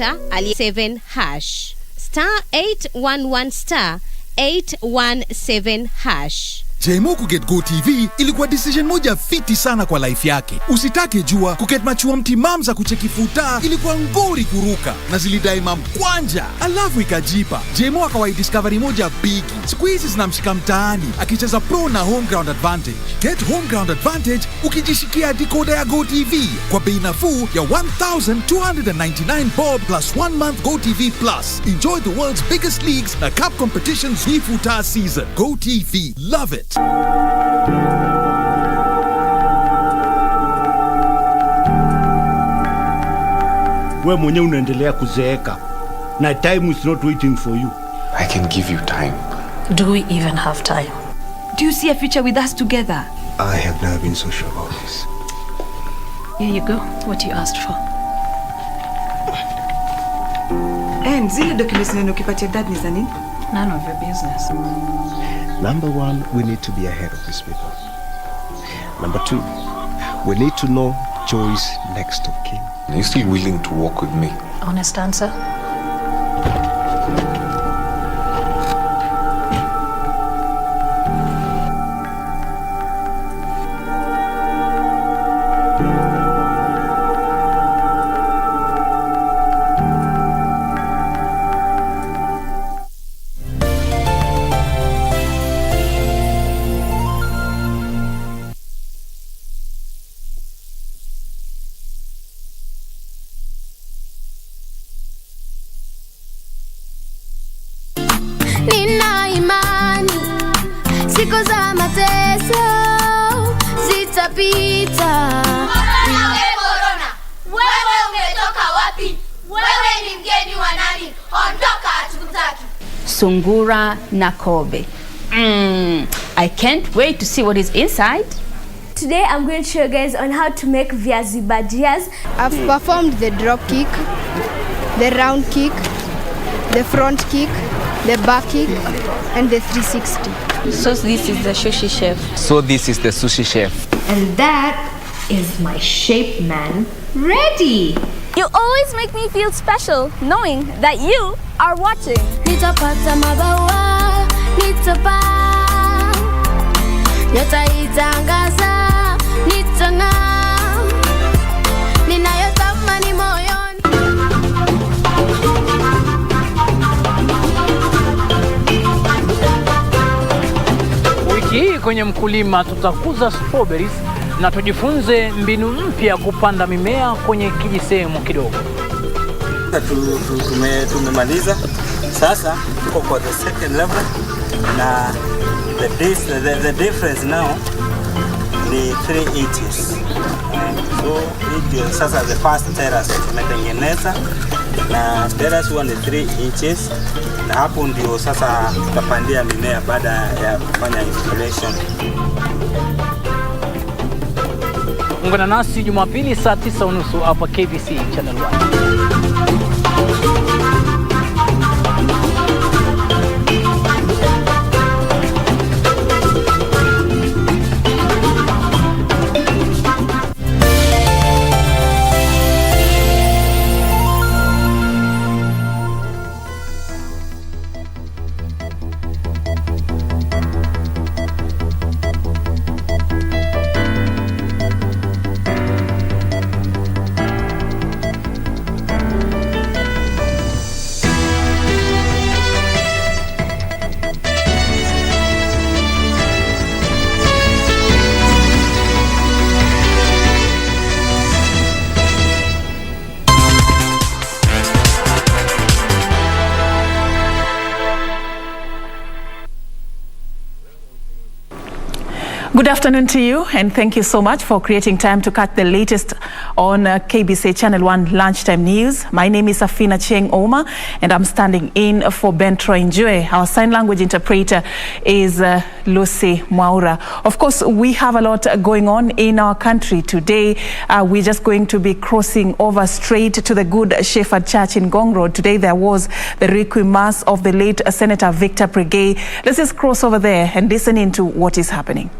ali 7 hash *811 *817 hash. Jemo kuget Go TV ilikuwa decision moja fiti sana kwa life yake. Usitake jua kuget machua mtimam za kuchekifuta ilikuwa ngori kuruka na zilidai mamkwanja. Alafu ikajipa Jemo akawai discovery moja bigi. Siku hizi zinamshika mtaani akicheza pro na home ground advantage. Get home ground advantage ukijishikia decoder ya Go TV kwa bei nafuu ya 1,299 bob plus 1 month Go TV Plus. Enjoy the world's biggest leagues na cup competitions hii futa season. Go TV, love it. Wewe mwenyewe unaendelea kuzeeka na time is not waiting for you. I can give you time. Do we even have time? Do you see a future with us together? I have never been so sure about this. Here you go, what you asked for. And zile documents ukipatia dad ni za nini? None of your business. Number one, we need to be ahead of these people. Number two, we need to know Joy's next of kin. Are you still willing to walk with me? Honest answer? Nina imani siku za mateso zitapita. Corona, wewe umetoka wapi? Wewe ni mgeni wa nani? Ondoka, hatukutaki. Sungura na kobe. I can't wait to see what is inside. Today I'm going to show you guys on how to make viazi bajias. I've performed the drop kick, the round kick, the front kick, the back kick, and the 360. So this is the sushi chef. So this is the sushi chef. And that is my shape man ready. You always make me feel special knowing that you are watching. Nitapata mabawa, nitapaa, nitaitangaza, nitang'aa, ninayotamani moyoni. Wiki hii kwenye Mkulima tutakuza strawberries na tujifunze mbinu mpya kupanda mimea kwenye kijisehemu kidogo. Tumemaliza. Sasa tuko kwa the second level na the difference now ni 3 inches. So it sasa the first terrace tumetengeneza na terrace 1 ni 3 inches na hapo ndio sasa tutapandia mimea baada ya kufanya installation. Ungana nasi Jumapili saa 9:30 hapa KBC Channel 1. Good afternoon to you, and thank you so much for creating time to catch the latest on KBC Channel 1 Lunchtime News. My name is Serfine Achieng, and I'm standing in for Ben Troy Njue. Our sign language interpreter is Lucy Mwaura. Of course, we have a lot going on in our country today. We're just going to be crossing over straight to the Good Shepherd Church in Ngong Road. Today there was the Requiem Mass of the late Senator Victor Pregay. Let's just cross over there and listen into what is happening.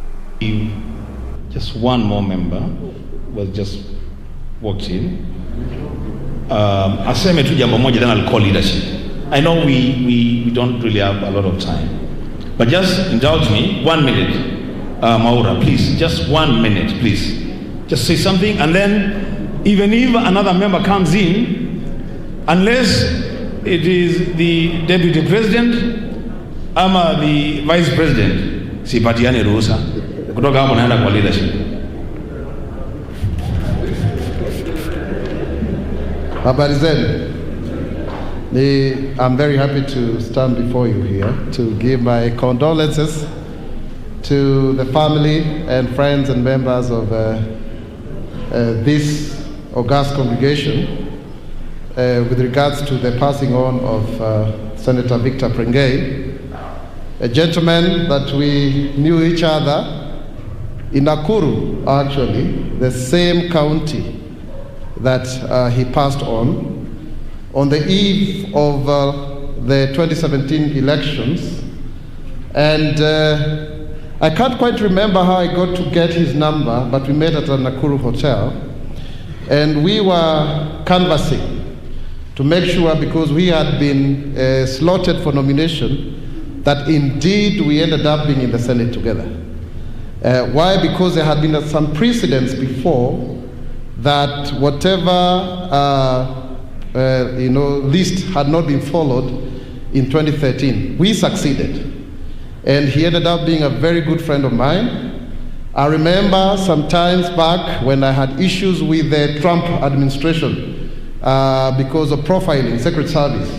Just one more member was just walked in. aseme tu jambo moja, then I'll call leadership. I know we don't really have a lot of time, but just indulge me 1 minute. Maura, please, just 1 minute, please. Just say something, and then even if another member comes in, unless it is the deputy president ama the vice president, sipatiane ruhusa. Kutoka hapo naenda kwa leadership. Habari zenu. I'm very happy to stand before you here to give my condolences to the family and friends and members of this august congregation with regards to the passing on of Senator Victor Prengei, a gentleman that we knew each other in Nakuru, actually, the same county that he passed on the eve of the 2017 elections. And I can't quite remember how I got to get his number, but we met at a Nakuru hotel, and we were canvassing to make sure, because we had been slotted for nomination, that indeed we ended up being in the Senate together. Why? Because there had been some precedents before that whatever list had not been followed in 2013. We succeeded. And he ended up being a very good friend of mine. I remember some times back when I had issues with the Trump administration because of profiling, Secret Service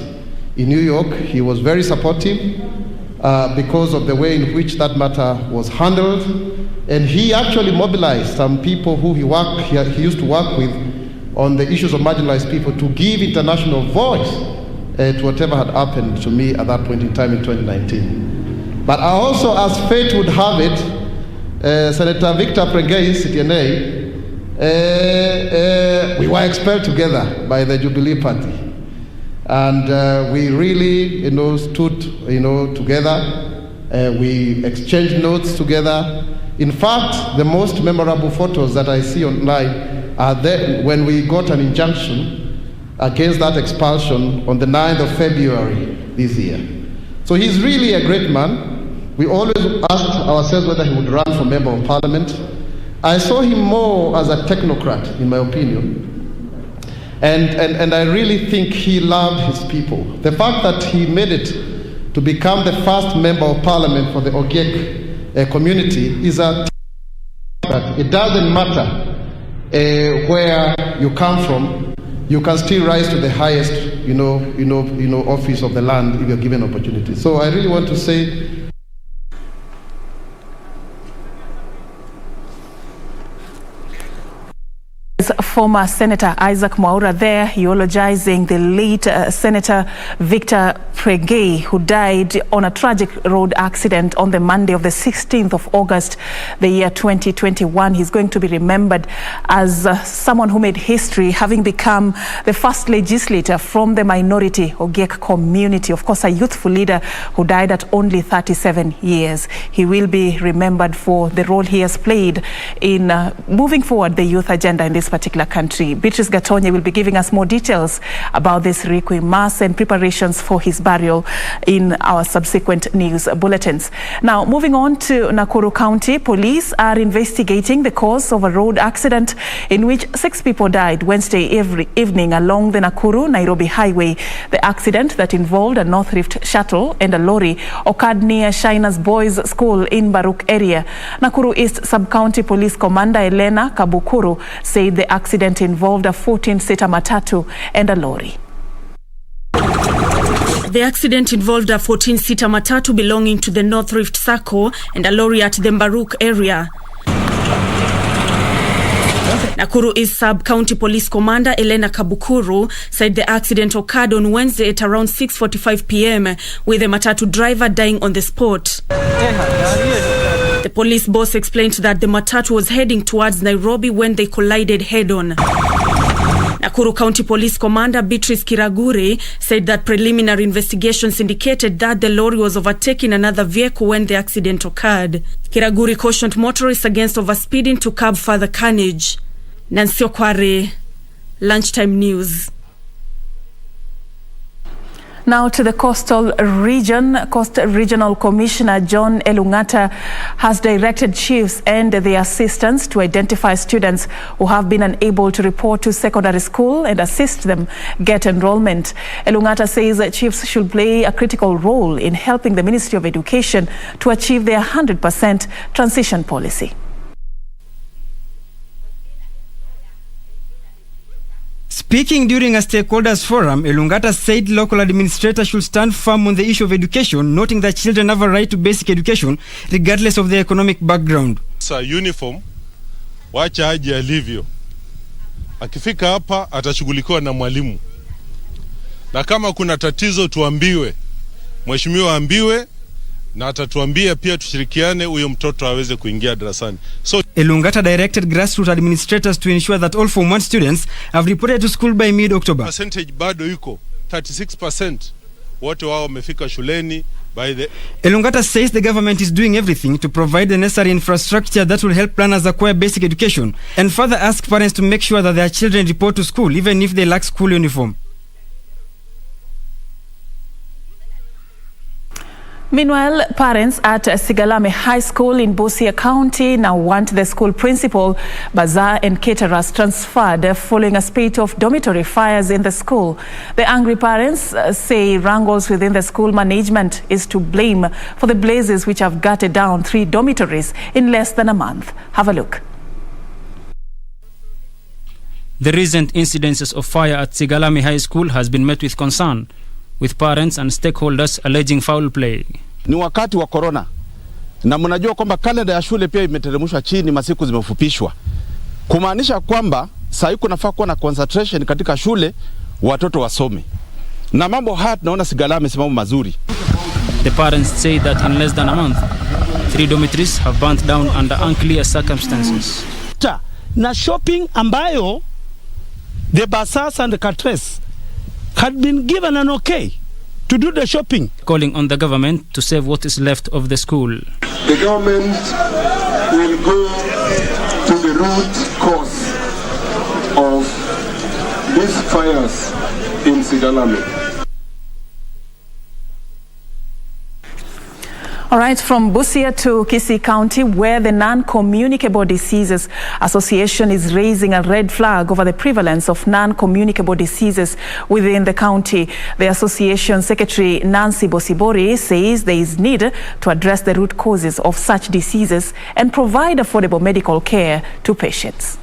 in New York. He was very supportive because of the way in which that matter was handled. And he actually mobilized some people who he used to work with on the issues of marginalized people to give international voice to whatever had happened to me at that point in time in 2019. But I also, as fate would have it, Senator Victor Prengei, CTNA, we were expelled together by the Jubilee Party. And we really, stood, together. We exchanged notes together. In fact, the most memorable photos that I see online are there when we got an injunction against that expulsion on the 9th of February this year. So he's really a great man. We always asked ourselves whether he would run for Member of Parliament. I saw him more as a technocrat, in my opinion. And I really think he loved his people. The fact that he made it to become the first Member of Parliament for the Ogiek community is that it doesn't matter where you come from, you can still rise to the highest, office of the land if you're given opportunity. So I really want to say, former Senator Isaac Mwaura there eulogizing the late Senator Victor Prengei, who died on a tragic road accident on the Monday of the 16th of August, the year 2021. He's going to be remembered as someone who made history, having become the first legislator from the minority Ogiek community. Of course, a youthful leader who died at only 37 years. He will be remembered for the role he has played in moving forward the youth agenda in this particular country. Beatrice Gatonye will be giving us more details about this requiem mass and preparations for his burial in our subsequent news bulletins. Now, moving on to Nakuru County, police are investigating the cause of a road accident in which 6 people died Wednesday evening along the Nakuru-Nairobi highway. The accident that involved a North Rift shuttle and a lorry occurred near Shiner's Boys School in Baruk area. Nakuru East Sub-County Police Commander Elena Kabukuru said the accident involved a 14-seater matatu and a lorry. The accident involved a 14-seater matatu belonging to the North Rift Circle and a lorry at the Baruk area. Nakuru East Sub-County Police Commander Elena Kabukuru said the accident occurred on Wednesday at around 6:45 p.m. with the matatu driver dying on the spot. The police boss explained that the matatu was heading towards Nairobi when they collided head-on. Nakuru County Police Commander Beatrice Kiraguri said that preliminary investigations indicated that the lorry was overtaking another vehicle when the accident occurred. Kiraguri cautioned motorists against overspeeding to curb further carnage. Nancy Okware, Lunchtime News. Now to the coastal region. Coast Regional Commissioner John Elungata has directed chiefs and their assistants to identify students who have been unable to report to secondary school and assist them get enrollment. Elungata says that chiefs should play a critical role in helping the Ministry of Education to achieve their 100% transition policy. Speaking during a stakeholders forum, Elungata said local administrators should stand firm on the issue of education, noting that children have a right to basic education regardless of their economic background. Uniform, wacha aje alivyo. Akifika hapa atashughulikiwa na mwalimu. Na kama kuna tatizo tuambiwe. Mheshimiwa ambiwe na atatuambia pia tushirikiane huyo mtoto aweze kuingia darasani. So Elungata directed grassroots administrators to ensure that all Form 1 students have reported to school by mid-October. Percentage bado iko 36%. Wote wao wamefika shuleni by the Elungata says the government is doing everything to provide the necessary infrastructure that will help learners acquire basic education, and further ask parents to make sure that their children report to school even if they lack school uniform. Meanwhile, parents at Sigalame High School in Busia County now want the school principal, bazaar and caterers transferred following a spate of dormitory fires in the school. The angry parents say wrangles within the school management is to blame for the blazes which have gutted down 3 dormitories in less than a month. Have a look. The recent incidences of fire at Sigalame High School has been met with concern, with parents and stakeholders alleging foul play. Ni wakati wa corona na mnajua kwamba kalenda ya shule pia imeteremshwa chini, masiku zimefupishwa, kumaanisha kwamba sasa kunafaa kuwa na concentration katika shule, watoto wasome, na mambo haya tunaona Sigalame si mambo mazuri. The parents say that in less than a month 3 dormitories have burnt down under unclear circumstances. Na shopping ambayo the bazaars and the caterers had been given an okay to do the shopping. Calling on the government to save what is left of the school. The government will go to the root cause of these fires in Sigalame. All right, from Busia to Kisii County, where the Non-Communicable Diseases Association is raising a red flag over the prevalence of non-communicable diseases within the county. The association secretary, Nancy Bosibori, says there is need to address the root causes of such diseases and provide affordable medical care to patients.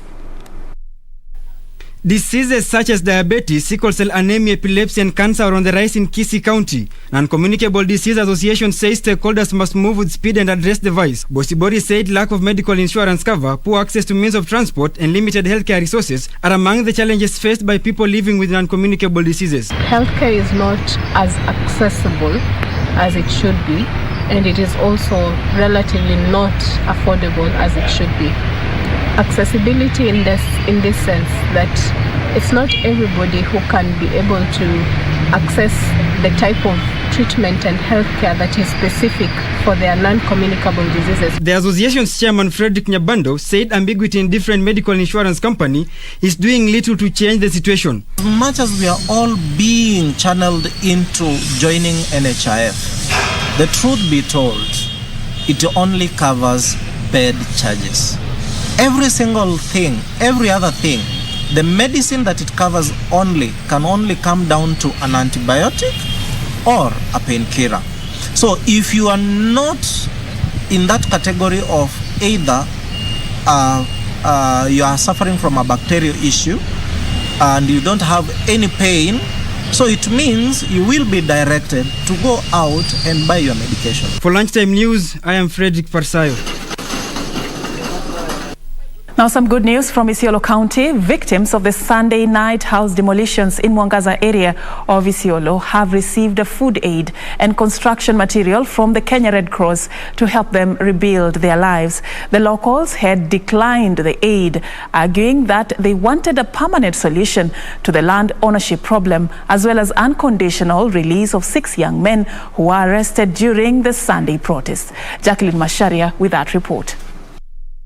Diseases such as diabetes, sickle cell anemia, epilepsy and cancer are on the rise in Kisii County. Non-Communicable Disease Association says stakeholders must move with speed and address the vice. Bosibori said lack of medical insurance cover, poor access to means of transport and limited healthcare resources are among the challenges faced by people living with non-communicable diseases. Healthcare is not as accessible as it should be, and it is also relatively not affordable as it should be. Accessibility in this sense that it's not everybody who can be able to access the type of treatment and healthcare that is specific for their non-communicable diseases. The association's chairman Frederick Nyabando said ambiguity in different medical insurance company is doing little to change the situation. As much as we are all being channeled into joining NHIF, the truth be told, it only covers bed charges. Every single thing, every other thing, the medicine that it covers can only come down to an antibiotic or a painkiller. So if you are not in that category of either you are suffering from a bacterial issue and you don't have any pain, so it means you will be directed to go out and buy your medication. For Lunchtime News, I am Frederick Parsayo. Now some good news from Isiolo County. Victims of the Sunday night house demolitions in Mwangaza area of Isiolo have received a food aid and construction material from the Kenya Red Cross to help them rebuild their lives. The locals had declined the aid, arguing that they wanted a permanent solution to the land ownership problem, as well as unconditional release of 6 young men who were arrested during the Sunday protest. Jacqueline Masharia with that report.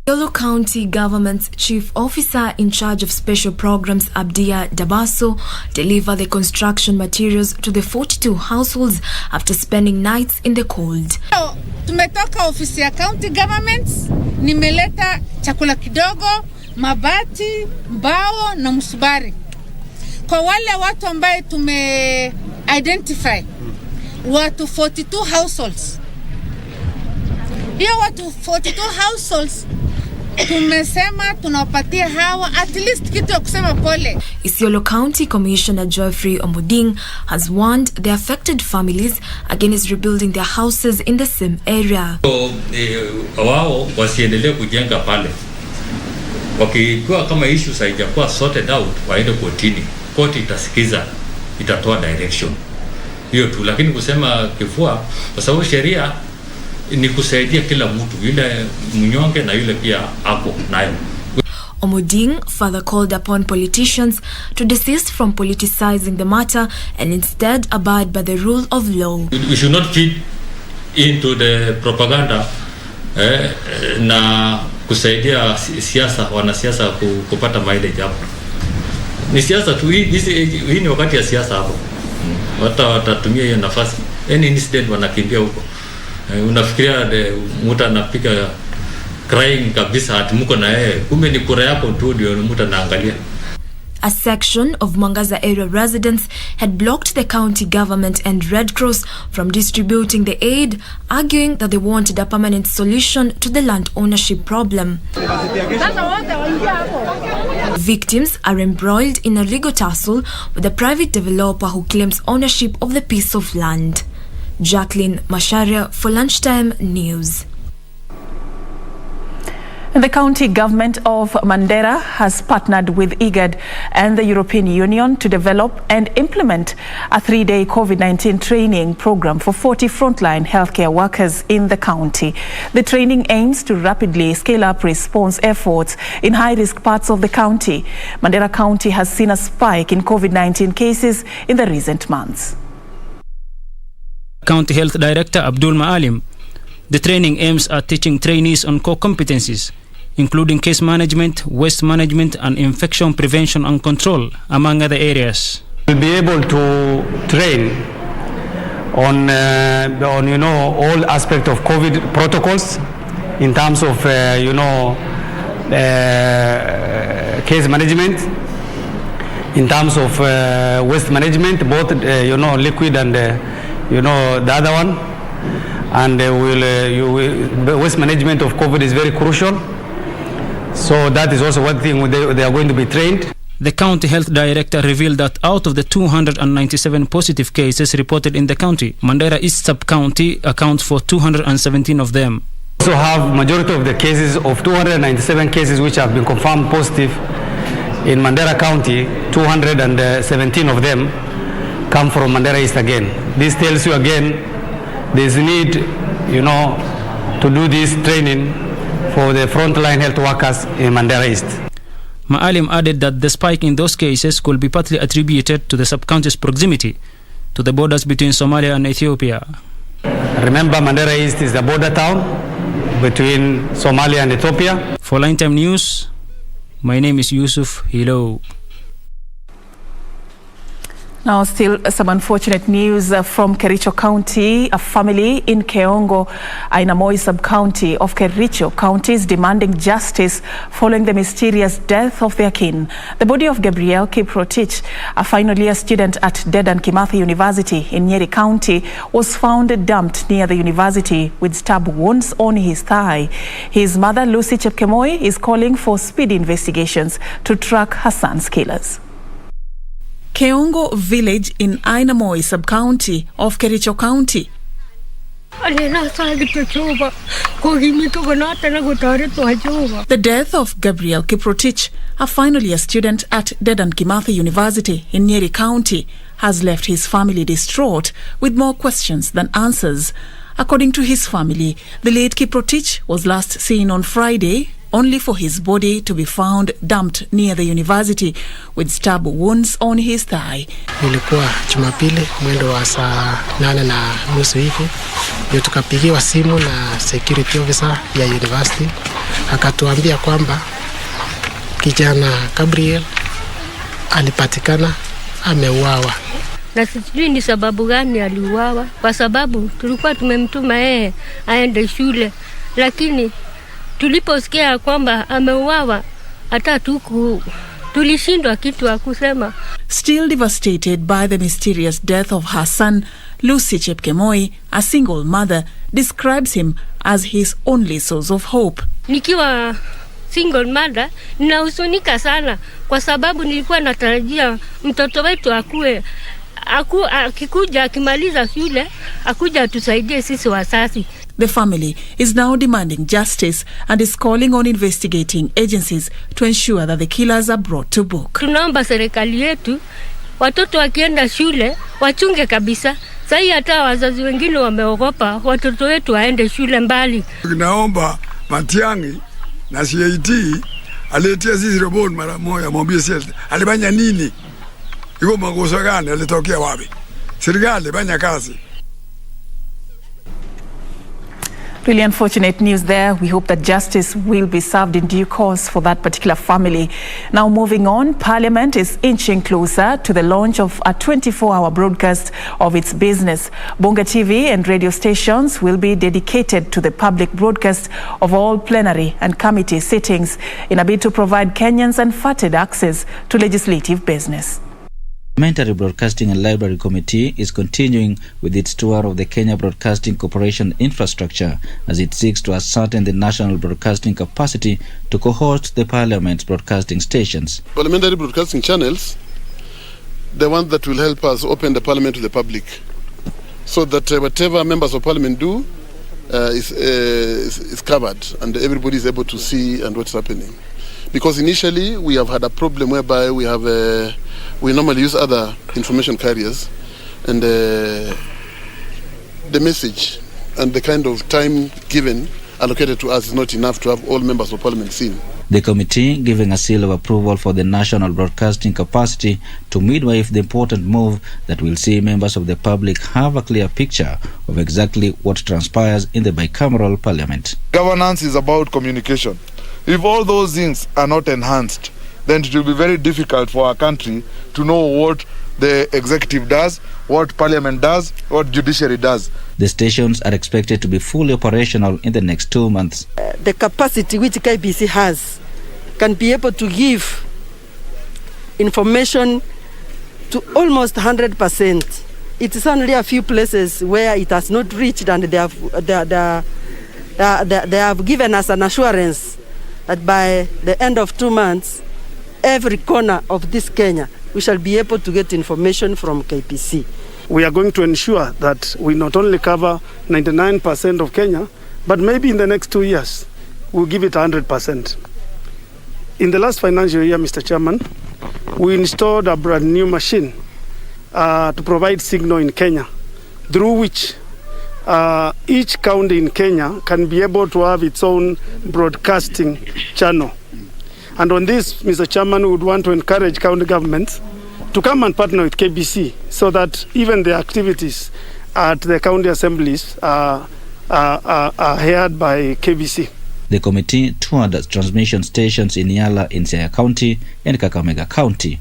Isiolo County Government's Chief Officer in charge of Special Programs, Abdia Dabaso, delivered the construction materials to the 42 households after spending nights in the cold. Tumetoka ofisi ya County Government, nimeleta chakula kidogo, mabati, mbao na msubari. Kwa wale watu ambaye tume-identify, watu 42 households. Hiyo watu 42 households tumesema tunawapatia hawa at least kitu ya kusema pole. Isiolo County Commissioner Geoffrey Omoding has warned the affected families against rebuilding their houses in the same area. Wao wasiendelee kujenga pale. Wakikuwa kama issues haijakuwa sorted out, waende kotini. Koti itasikiza, itatoa direction. Hiyo tu, lakini kusema kifua kwa sababu sheria ni kusaidia kila mtu, yule mnyonge na yule pia hapo nayo. Omoding further called upon politicians to desist from politicizing the matter and instead abide by the rule of law. We should not feed into the propaganda na kusaidia siasa, wanasiasa kupata mileage hapo. Ni siasa tu, hii ni wakati ya siasa hapo. Watatumia hiyo nafasi. Any incident wanakimbia huko. Unafikiria mtu anapiga crying kabisa ati mko na yeye, kumbe ni kura yako tu ndio mtu anaangalia. A section of Mwangaza area residents had blocked the county government and Red Cross from distributing the aid, arguing that they wanted a permanent solution to the land ownership problem. Victims are embroiled in a legal tussle with a private developer who claims ownership of the piece of land. Jacqueline Masharia for Lunchtime News. The county government of Mandera has partnered with IGAD and the European Union to develop and implement a 3-day COVID-19 training program for 40 frontline healthcare workers in the county. The training aims to rapidly scale up response efforts in high-risk parts of the county. Mandera County has seen a spike in COVID-19 cases in the recent months. County Health Director Abdul Maalim. The training aims at teaching trainees on core competencies, including case management, waste management, and infection prevention and control, among other areas. We'll be able to train on all aspects of COVID protocols in terms of case management, in terms of waste management, both liquid and the other one. And waste management of COVID is very crucial. So that is also one thing they are going to be trained. The county health director revealed that out of the 297 positive cases reported in the county, Mandera East Sub-County accounts for 217 of them. We also have majority of the cases of 297 cases which have been confirmed positive in Mandera County. 217 of them come from Mandera East again. This tells you again there's need, to do this training for the frontline health workers in Mandera East. Maalim added that the spike in those cases could be partly attributed to the sub-county's proximity to the borders between Somalia and Ethiopia. Remember, Mandera East is the border town between Somalia and Ethiopia. For Lunchtime News, my name is Yusuf Hilo. Now, still some unfortunate news from Kericho County. A family in Keongo, Ainamoi sub-county of Kericho County is demanding justice following the mysterious death of their kin. The body of Gabriel Kiprotich, a final year student at Dedan Kimathi University in Nyeri County, was found dumped near the university with stab wounds on his thigh. His mother, Lucy Chepkemoi, is calling for speedy investigations to track her son's killers. Keongo village in Ainamoi sub-county of Kericho County. The death of Gabriel Kiprotich, a final year student at Dedan Kimathi University in Nyeri County, has left his family distraught with more questions than answers. According to his family, the late Kiprotich was last seen on Friday, only for his body to be found dumped near the university with stab wounds on his thigh. Ilikuwa Jumapili mwendo wa saa 8:30 hivi ndio tukapigiwa simu na security officer ya university akatuambia kwamba kijana Gabriel alipatikana ameuawa. Na sijui ni sababu gani aliuawa, kwa sababu tulikuwa tumemtuma yeye aende shule, lakini tuliposikia kwamba ameuawa hata tulishindwa kitu wa kusema. Still devastated by the mysterious death of her son, Lucy Chepkemoi, a single mother, describes him as his only source of hope. Nikiwa single mother, ninahuzunika sana kwa sababu nilikuwa natarajia mtoto wetu akikuja akimaliza shule akuja atusaidie sisi wazazi. The family is now demanding justice and is calling on investigating agencies to ensure that the killers are brought to book. Tunaomba serikali yetu watoto wakienda shule wachunge kabisa. Sasa hata wazazi wengine wameogopa watoto wetu waende shule mbali. Naomba Matiang'i na CIT aletea sisi robot mara moja, mwambie sisi alifanya nini? Iko makosa gani, alitokea wapi? Serikali fanya kazi. Really unfortunate news there. We hope that justice will be served in due course for that particular family. Now moving on, Parliament is inching closer to the launch of a 24-hour broadcast of its business. Bonga TV and radio stations will be dedicated to the public broadcast of all plenary and committee sittings in a bid to provide Kenyans unfettered access to legislative business. Parliamentary Broadcasting and Library Committee is continuing with its tour of the Kenya Broadcasting Corporation infrastructure as it seeks to ascertain the national broadcasting capacity to co-host the Parliament's broadcasting stations. Parliamentary broadcasting channels, the one that will help us open the Parliament to the public, so that whatever members of Parliament do is covered and everybody is able to see and what's happening. Because initially we have had a problem whereby we normally use other information carriers, and the message and the kind of time given allocated to us is not enough to have all members of Parliament seen. The committee giving a seal of approval for the national broadcasting capacity to midwife the important move that will see members of the public have a clear picture of exactly what transpires in the bicameral parliament. Governance is about communication. If all those things are not enhanced, then it will be very difficult for our country to know what the executive does, what parliament does, what judiciary does. The stations are expected to be fully operational in the next 2 months. The capacity which KBC has can be able to give information to almost 100%. It is only a few places where it has not reached, and they have given us an assurance that by the end of 2 months, every corner of this Kenya, we shall be able to get information from KBC. We are going to ensure that we not only cover 99% of Kenya, but maybe in the next 2 years, we'll give it 100%. In the last financial year, Mr. Chairman, we installed a brand new machine to provide signal in Kenya, through which each county in Kenya can be able to have its own broadcasting channel. And on this, Mr. Chairman, we would want to encourage county governments to come and partner with KBC so that even the activities at the county assemblies are heard by KBC. The committee toured transmission stations in Yala in Siaya County and Kakamega County.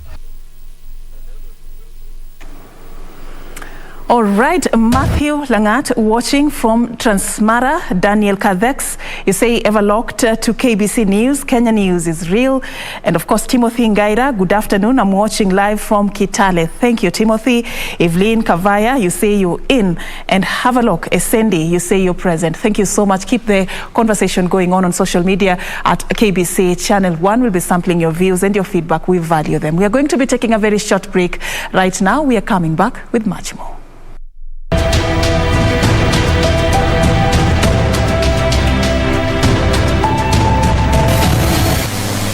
All right, Matthew Langat watching from Transmara. Daniel Kadex, you say ever locked to KBC News. Kenya News is real. And of course, Timothy Ngaira, good afternoon. I'm watching live from Kitale. Thank you, Timothy. Evelyn Kavaya, you say you're in. And have a look. Essendi, you say you're present. Thank you so much. Keep the conversation going on social media at KBC Channel 1. We'll be sampling your views and your feedback. We value them. We are going to be taking a very short break right now. We are coming back with much more.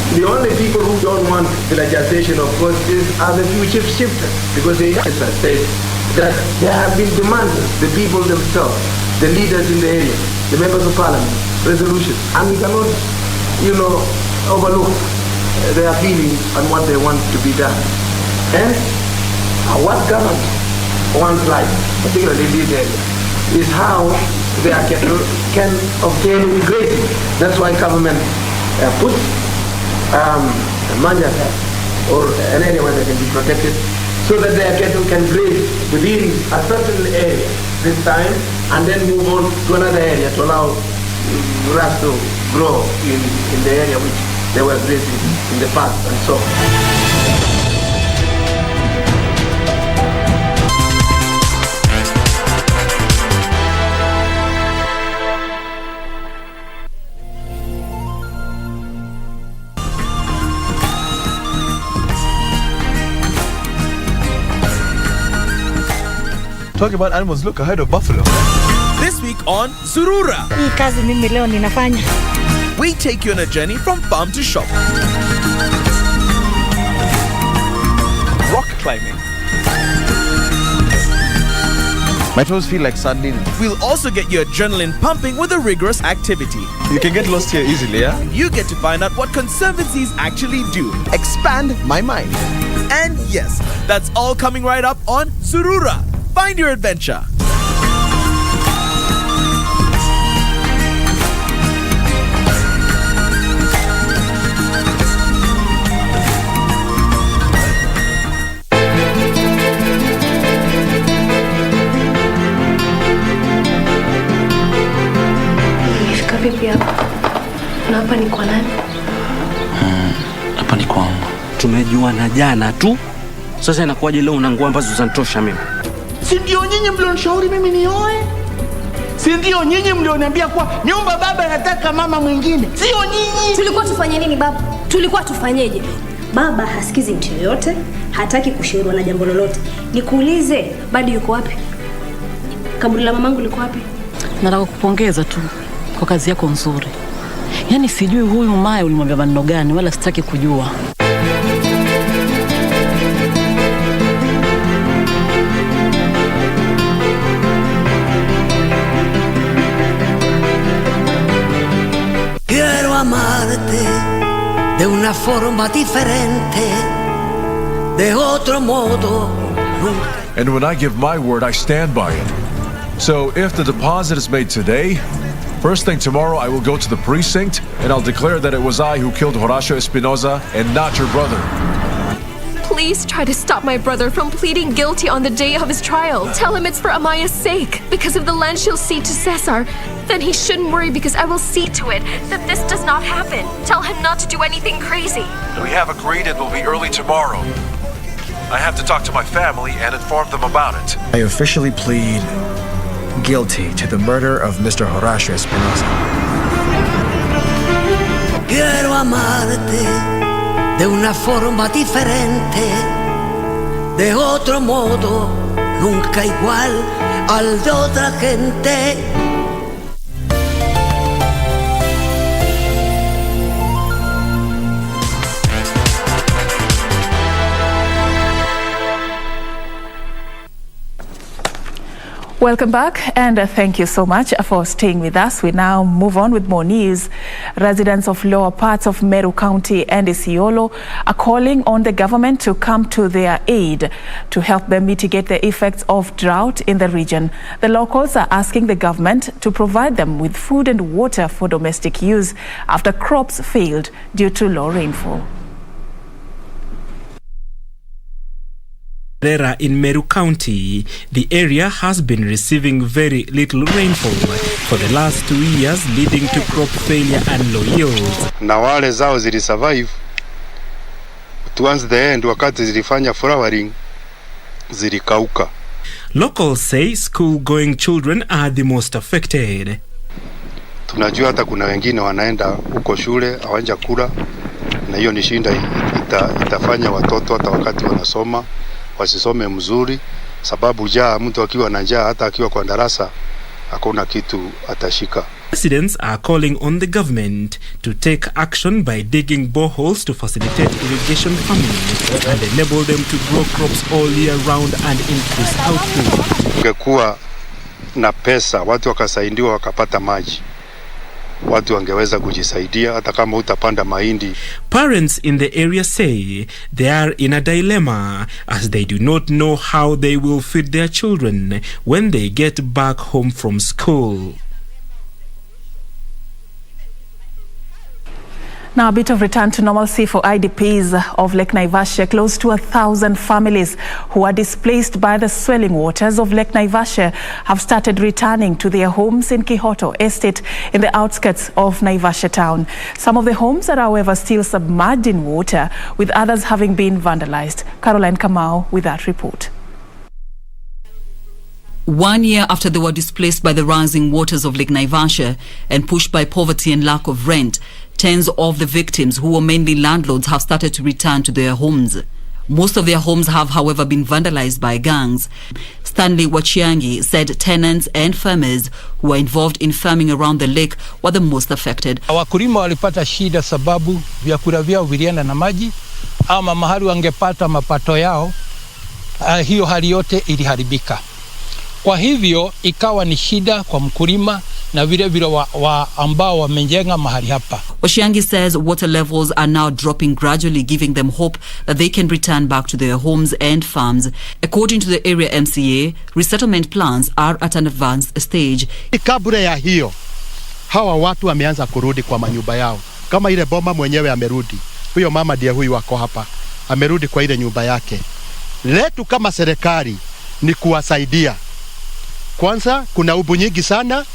The only people who don't want villagization, of course, are the future shifters, because they have said that they have been demanding, the people themselves, the leaders in the area, the members of parliament, resolutions, and we cannot, overlook their feelings and what they want to be done. And what governs one's life, particularly in this area, is how their cattle can obtain grazing. That's why government puts a manja or an area where they can be protected so that their cattle can graze within a certain area this time and then move on to another area to allow grass to grow in the area which they were grazing in the past and so on. Talking about animals, look, a herd of buffalo. This week on Zurura, hii kazi mimi leo ninafanya. We take you on a journey from farm to shop. Rock climbing. My toes feel like sardines. We'll also get your adrenaline pumping with a rigorous activity. You can get lost here easily, yeah? You get to find out what conservancies actually do. Expand my mind. And yes, that's all coming right up on Zurura. Find your adventure. Nilifika vipi hapa? Na hapa ni kwa nani? Hapa ni kwangu. Tumejuana jana tu. Sasa inakuwaje leo una nguo ambazo zinatosha mimi? Si ndio nyinyi mlionishauri mimi nioe? Si ndio nyinyi mlioniambia kwa nyumba baba anataka mama mwingine? Sio nyinyi. Tulikuwa tufanye nini baba? Tulikuwa tufanyeje? Baba hasikizi mtu yoyote, hataki kushauriwa na jambo lolote. Nikuulize, bado yuko wapi? Kaburi la mamangu liko wapi? Nataka kupongeza tu kwa kazi yako nzuri. Yaani sijui huyu Maya ulimwambia maneno gani wala sitaki kujua. Quiero amarte de una forma diferente, de otro modo. And when I give my word, I stand by it. So if the deposit is made today, first thing tomorrow I will go to the precinct and I'll declare that it was I who killed Horacio Espinoza and not your brother. Please try to stop my brother from pleading guilty on the day of his trial. Tell him it's for Amaya's sake. Because if the land she'll cede to Cesar, then he shouldn't worry because I will see to it that this does not happen. Tell him not to do anything crazy. We have agreed it will be early tomorrow. I have to talk to my family and inform them about it. I officially plead guilty to the murder of Mr. Horacio Espinoza. Quiero amarte de una forma diferente, de otro modo, nunca igual al de otra gente. Welcome back, and thank you so much for staying with us. We now move on with more news. Residents of lower parts of Meru County and Isiolo are calling on the government to come to their aid to help them mitigate the effects of drought in the region. The locals are asking the government to provide them with food and water for domestic use after crops failed due to low rainfall. In Meru County, the area has been receiving very little rainfall for the last 2 years, leading to crop failure and low yields. Na wale zao zilisurvive towards the end, wakati zilifanya flowering zilikauka. Locals say school-going children are the most affected. Tunajua hata kuna wengine wanaenda huko shule hawanja kula, na hiyo ni shinda itafanya watoto hata wakati wanasoma wasisome mzuri, sababu mtu akiwa na njaa hata akiwa kwa darasa hakuna kitu atashika. Residents are calling on the government to take action by digging boreholes to facilitate irrigation farming and enable them to grow crops all year round and increase output. Ungekuwa na pesa, watu wakasaidiwa wakapata maji, watu wangeweza kujisaidia hata kama utapanda mahindi. Parents in the area say they are in a dilemma as they do not know how they will feed their children when they get back home from school. Now, a bit of return to normalcy for IDPs of Lake Naivasha. Close to 1,000 families who are displaced by the swelling waters of Lake Naivasha have started returning to their homes in Kihoto Estate in the outskirts of Naivasha town. Some of the homes are, however, still submerged in water, with others having been vandalized. Caroline Kamau with that report. 1 year after they were displaced by the rising waters of Lake Naivasha and pushed by poverty and lack of rent, tens of the victims, who were mainly landlords, have started to return to their homes. Most of their homes have, however, been vandalized by gangs. Stanley Achieng said tenants and farmers who were involved in farming around the lake were the most affected. Wakulima walipata shida sababu vyakula vyao vilienda na maji, ama mahali wangepata mapato yao, hiyo hali yote iliharibika. Kwa hivyo ikawa ni shida kwa mkulima na vile vile ambao wamejenga mahali hapa. Oshiangi says water levels are now dropping gradually, giving them hope that they can return back to their homes and farms. According to the area MCA, resettlement plans are at an advanced stage. Kabla ya hiyo, hawa watu wameanza kurudi kwa manyumba yao. Kama ile boma mwenyewe amerudi. Huyo mama ndiye huyu wako hapa. Amerudi kwa ile nyumba yake. Letu kama serikali ni kuwasaidia. Kwanza kuna ubu nyingi sana.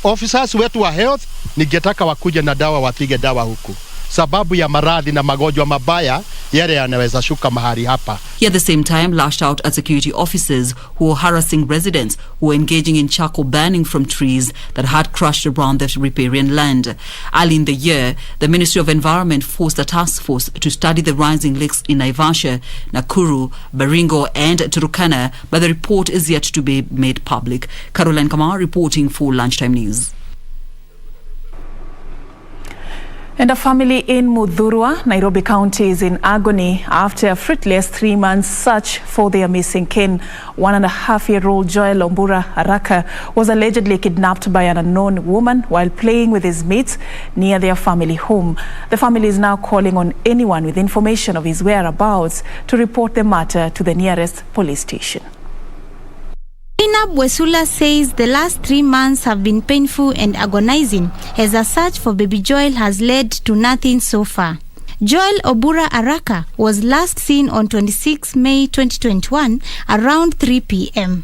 Officers wetu wa health ningetaka wakuja na dawa, wapige dawa huku. Sababu ya maradhi na magonjwa mabaya yale yanaweza shuka mahali hapa. He at the same time lashed out at security officers who were harassing residents who were engaging in charcoal burning from trees that had crushed around the riparian land. Early in the year, the Ministry of Environment forced a task force to study the rising lakes in Naivasha, Nakuru, Baringo and Turkana, but the report is yet to be made public. Caroline Kamau reporting for Lunchtime News. And a family in Mudhurwa, Nairobi County, is in agony after a fruitless 3-month search for their missing kin. 1.5-year-old Joel Ombura Araka was allegedly kidnapped by an unknown woman while playing with his mates near their family home. The family is now calling on anyone with information of his whereabouts to report the matter to the nearest police station. Zainab Wesula says the last 3 months have been painful and agonizing as a search for baby Joel has led to nothing so far. Joel Obura Araka was last seen on 26 May 2021 around 3 p.m.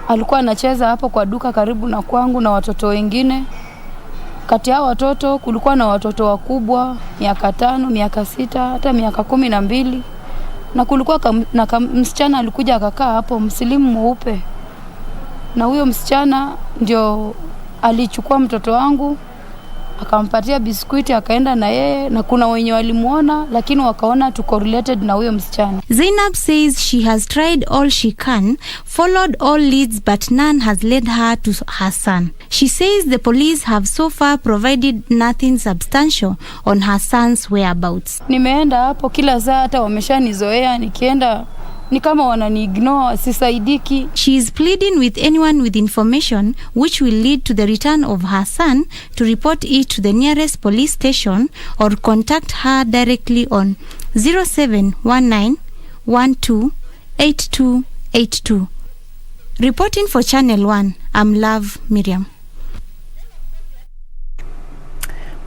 Alikuwa anacheza hapo kwa duka karibu na kwangu na watoto wengine. Kati ya watoto kulikuwa na watoto wakubwa, miaka 5, miaka 6, hata miaka 12. Na kulikuwa na msichana alikuja akakaa hapo, msilimu mweupe. Na huyo msichana ndio alichukua mtoto wangu, akampatia biskuiti, akaenda na yeye, na kuna wenye walimuona lakini wakaona tu correlated na huyo msichana. Zainab says she has tried all she can, followed all leads, but none has led her to her son. She says the police have so far provided nothing substantial on her son's whereabouts. Nimeenda hapo kila saa, hata wameshanizoea, nikienda ni kama wanani-ignore, sisaidiki. She is pleading with anyone with information which will lead to the return of her son to report it to the nearest police station or contact her directly on 0719 12 8282. Reporting for Channel 1, I'm Love Miriam.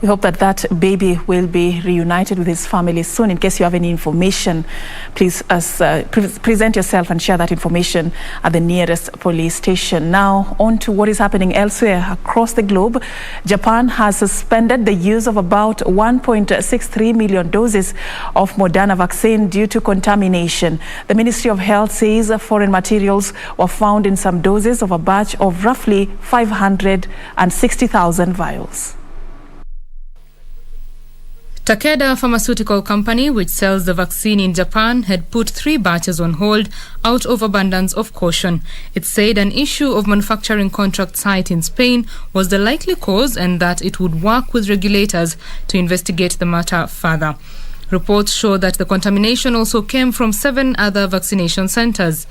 We hope that that baby will be reunited with his family soon. In case you have any information, please present yourself and share that information at the nearest police station. Now, on to what is happening elsewhere across the globe. Japan has suspended the use of about 1.63 million doses of Moderna vaccine due to contamination. The Ministry of Health says foreign materials were found in some doses of a batch of roughly 560,000 vials. Takeda Pharmaceutical Company, which sells the vaccine in Japan, had put 3 batches on hold out of abundance of caution. It said an issue of manufacturing contract site in Spain was the likely cause and that it would work with regulators to investigate the matter further. Reports show that the contamination also came from 7 other vaccination centers.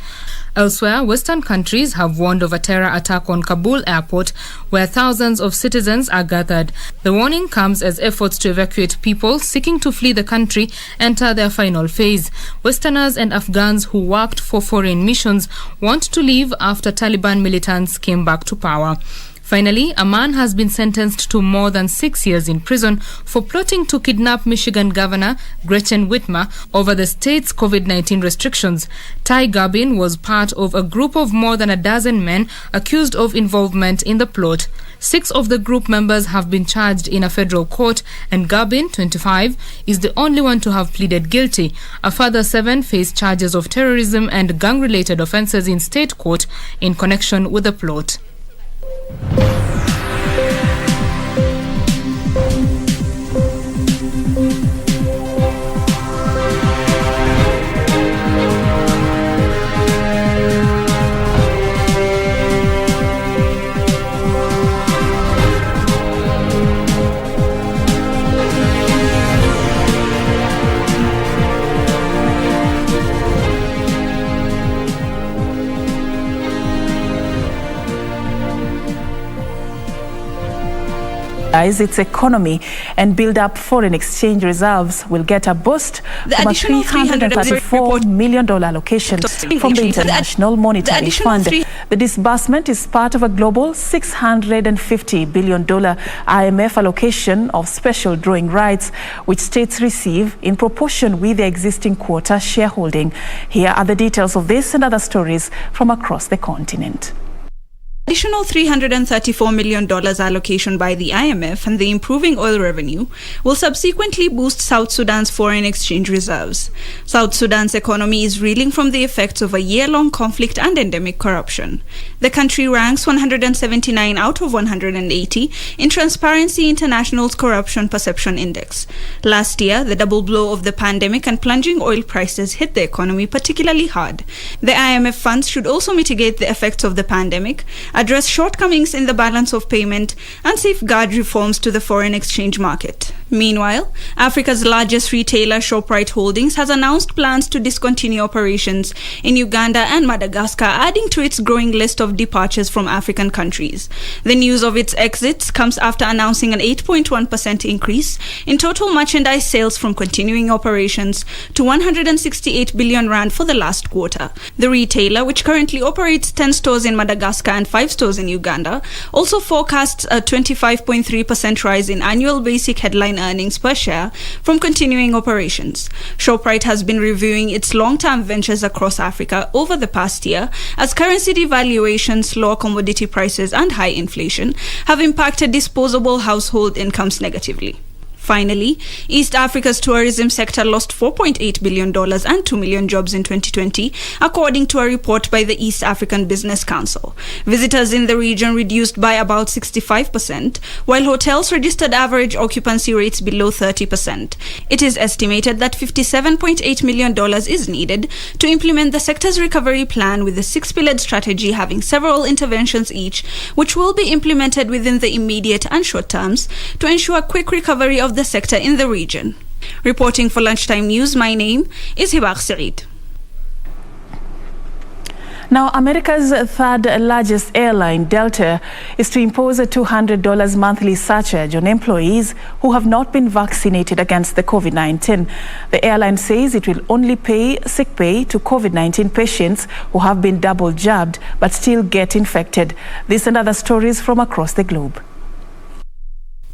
Elsewhere, Western countries have warned of a terror attack on Kabul airport, where thousands of citizens are gathered. The warning comes as efforts to evacuate people seeking to flee the country enter their final phase. Westerners and Afghans who worked for foreign missions want to leave after Taliban militants came back to power. Finally, a man has been sentenced to more than 6 years in prison for plotting to kidnap Michigan Governor Gretchen Whitmer over the state's COVID-19 restrictions. Ty Garbin was part of a group of more than a dozen men accused of involvement in the plot. 6 of the group members have been charged in a federal court, and Garbin, 25, is the only one to have pleaded guilty. A further 7 face charges of terrorism and gang-related offences in state court in connection with the plot. Its economy and build up foreign exchange reserves will get a boost from a $334 million allocation from the International Monetary Fund. The disbursement is part of a global $650 billion IMF allocation of special drawing rights, which states receive in proportion with their existing quota shareholding. Here are the details of this and other stories from across the continent. Additional $334 million allocation by the IMF and the improving oil revenue will subsequently boost South Sudan's foreign exchange reserves. South Sudan's economy is reeling from the effects of a year-long conflict and endemic corruption. The country ranks 179 out of 180 in Transparency International's Corruption Perception Index. Last year, the double blow of the pandemic and plunging oil prices hit the economy particularly hard. The IMF funds should also mitigate the effects of the pandemic, address shortcomings in the balance of payment, and safeguard reforms to the foreign exchange market. Meanwhile, Africa's largest retailer, Shoprite Holdings, has announced plans to discontinue operations in Uganda and Madagascar, adding to its growing list of departures from African countries. The news of its exits comes after announcing an 8.1% increase in total merchandise sales from continuing operations to 168 billion rand for the last quarter. The retailer, which currently operates 10 stores in Madagascar and 5 stores in Uganda, also forecasts a 25.3% rise in annual basic headline earnings per share from continuing operations. Shoprite has been reviewing its long-term ventures across Africa over the past year as currency devaluations, lower commodity prices, and high inflation have impacted disposable household incomes negatively. Finally, East Africa's tourism sector lost $4.8 billion and 2 million jobs in 2020, according to a report by the East African Business Council. Visitors in the region reduced by about 65%, while hotels registered average occupancy rates below 30%. It is estimated that $57.8 million is needed to implement the sector's recovery plan, with the 6-pillared strategy having several interventions each, which will be implemented within the immediate and short terms to ensure quick recovery of the sector in the region. Reporting for Lunchtime News, my name is Hibar Sarid. Now, America's third largest airline, Delta, is to impose a $200 monthly surcharge on employees who have not been vaccinated against the COVID-19. The airline says it will only pay sick pay to COVID-19 patients who have been double jabbed but still get infected. This and other stories from across the globe.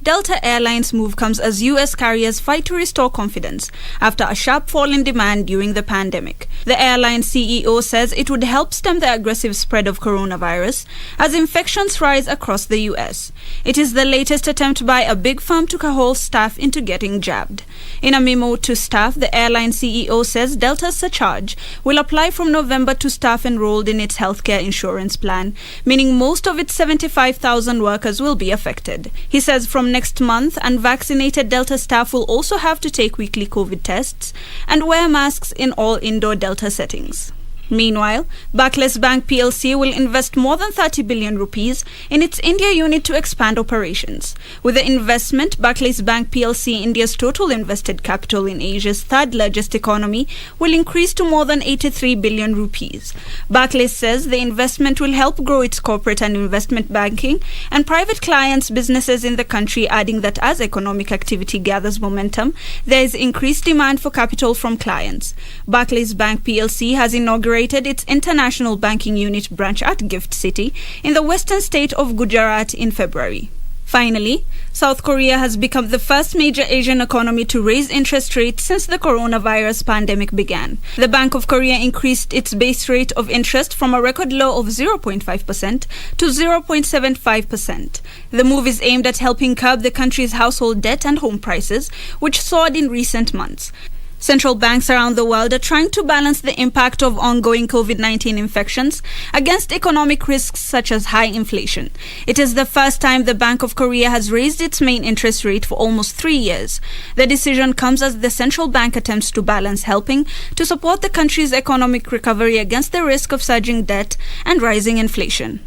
Delta Airlines' move comes as U.S. carriers fight to restore confidence after a sharp fall in demand during the pandemic. The airline CEO says it would help stem the aggressive spread of coronavirus as infections rise across the U.S. It is the latest attempt by a big firm to coerce staff into getting jabbed. In a memo to staff, the airline CEO says Delta's surcharge will apply from November to staff enrolled in its healthcare insurance plan, meaning most of its 75,000 workers will be affected. He says from next month, unvaccinated Delta staff will also have to take weekly COVID tests and wear masks in all indoor Delta settings. Meanwhile, Barclays Bank PLC will invest more than 30 billion rupees in its India unit to expand operations. With the investment, Barclays Bank PLC India's total invested capital in Asia's third largest economy will increase to more than 83 billion rupees. Barclays says the investment will help grow its corporate and investment banking and private clients' businesses in the country, adding that as economic activity gathers momentum, there is increased demand for capital from clients. Barclays Bank PLC has inaugurated inaugurated its international banking unit branch at Gift City in the western state of Gujarat in February. Finally, South Korea has become the first major Asian economy to raise interest rates since the coronavirus pandemic began. The Bank of Korea increased its base rate of interest from a record low of 0.5% to 0.75%. The move is aimed at helping curb the country's household debt and home prices, which soared in recent months. Central banks around the world are trying to balance the impact of ongoing COVID-19 infections against economic risks such as high inflation. It is the first time the Bank of Korea has raised its main interest rate for almost 3 years. The decision comes as the central bank attempts to balance helping to support the country's economic recovery against the risk of surging debt and rising inflation.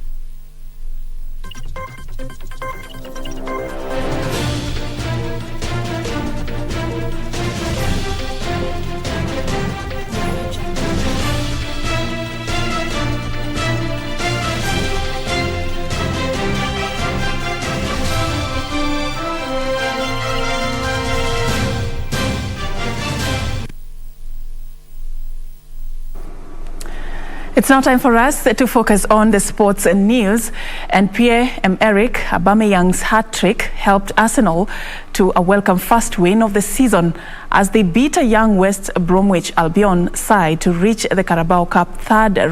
It's now time for us to focus on the sports news, and Pierre-Emerick Aubameyang's hat-trick helped Arsenal to a welcome first win of the season as they beat a young West Bromwich Albion side to reach the Carabao Cup third